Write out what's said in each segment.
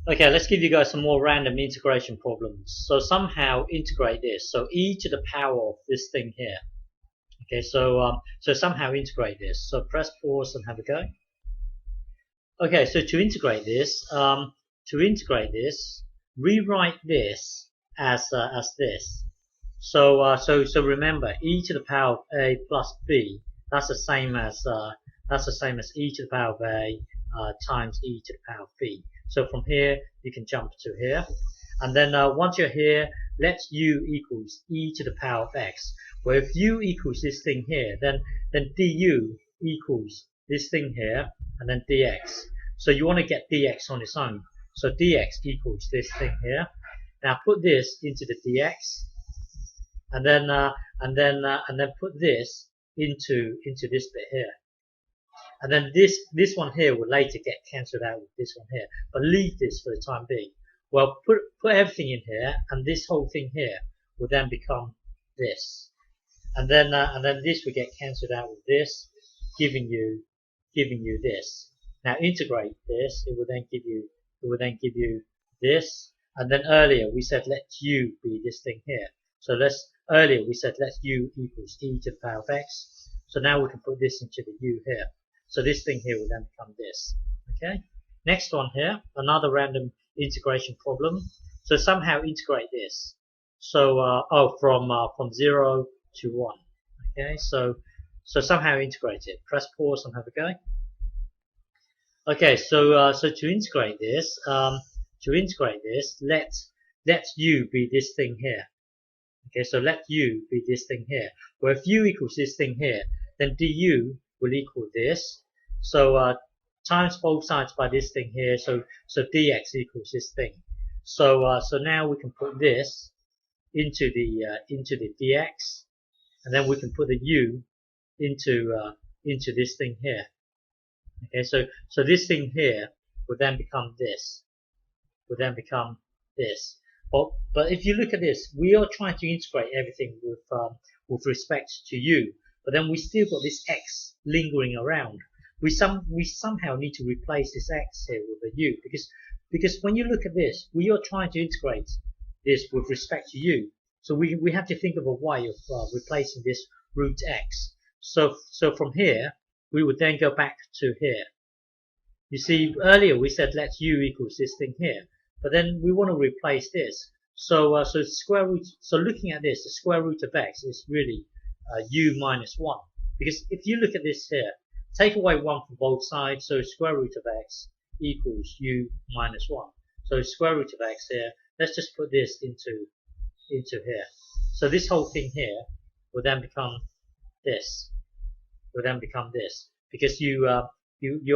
Okay, let's give you guys some more random integration problems. So somehow integrate this. So e to the power of this thing here. Okay, so somehow integrate this. So press pause and have a go. Okay, so to integrate this, rewrite this as this. So remember, e to the power of a plus b. That's the same as e to the power of a times e to the power of b. So from here you can jump to here, and then once you're here, let u equals e to the power of x. Where if u equals this thing here, then du equals this thing here, and then dx. So you want to get dx on its own. So dx equals this thing here. Now put this into the dx, and then put this into this bit here, and then this one here will later get cancelled out with this one here. But leave this for the time being. Well, put everything in here, and this whole thing here will then become this, and then this will get cancelled out with this, giving you this. Now integrate this. It will then give you this. And then earlier we said let u be this thing here. So earlier we said let u equals e to the power of x. So now we can put this into the u here. So this thing here will then become this. Okay. Next one here, another random integration problem. So somehow integrate this. So from 0 to 1. Okay. So somehow integrate it. Press pause and have a go. Okay. So to integrate this, let u be this thing here. Okay, so let u be this thing here. Where if u equals this thing here, then du will equal this. So times both sides by this thing here. So dx equals this thing. So now we can put this into the dx, and then we can put the u into this thing here. Okay, so this thing here will then become this. But if you look at this, we are trying to integrate everything with respect to u, but then we still got this x lingering around. We somehow need to replace this x here with a u, because when you look at this, we are trying to integrate this with respect to u. So we have to think of a way of replacing this root x. So from here we would then go back to here. You see, earlier we said let u equals this thing here, but then we want to replace this. So square root. So looking at this, the square root of x is really u minus 1. Because if you look at this here, take away 1 from both sides, so square root of x equals u minus 1. So square root of x here, let's just put this into here. So this whole thing here will then become this. Because you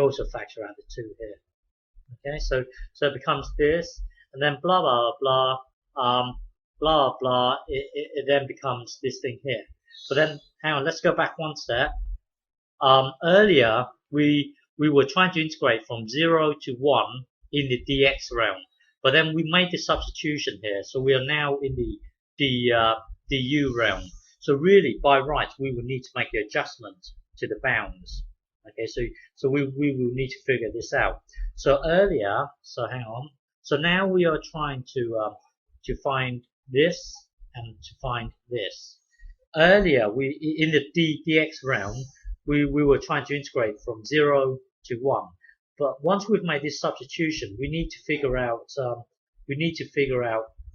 also factor out the 2 here. Okay, so it becomes this, and then blah blah blah blah blah. It then becomes this thing here. But then hang on, let's go back one step. Earlier we were trying to integrate from 0 to 1 in the dx realm, but then we made the substitution here, so we are now in the du realm. So really, by right, we will need to make the adjustment to the bounds. Okay, so we will need to figure this out. So earlier, so hang on. So now we are trying to find this and to find this. Earlier, in the dx realm, we were trying to integrate from 0 to 1. But once we've made this substitution, we need to figure out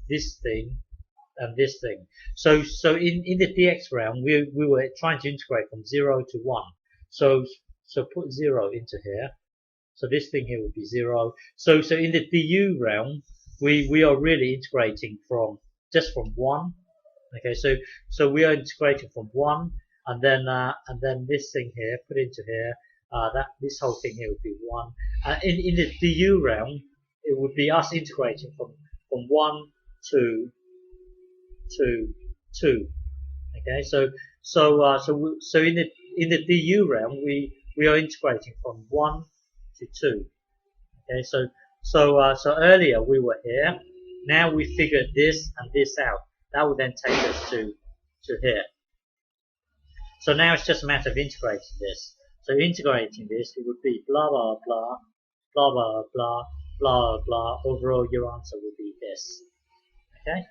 this thing and this thing. So in the dx realm, we were trying to integrate from 0 to 1. So put 0 into here. So this thing here would be 0. So in the du realm, we are really integrating from 1. Okay, so we are integrating from 1, and then this thing here, put into here. This whole thing here would be 1. In the du realm, it would be us integrating from 1 to 2. Okay, so in the du realm, we are integrating from 1 to 2. Okay, so earlier we were here. Now we figured this and this out. That will then take us to here. So now it's just a matter of integrating this. So integrating this, it would be blah blah blah blah blah blah blah blah. Overall, your answer will be this. Okay.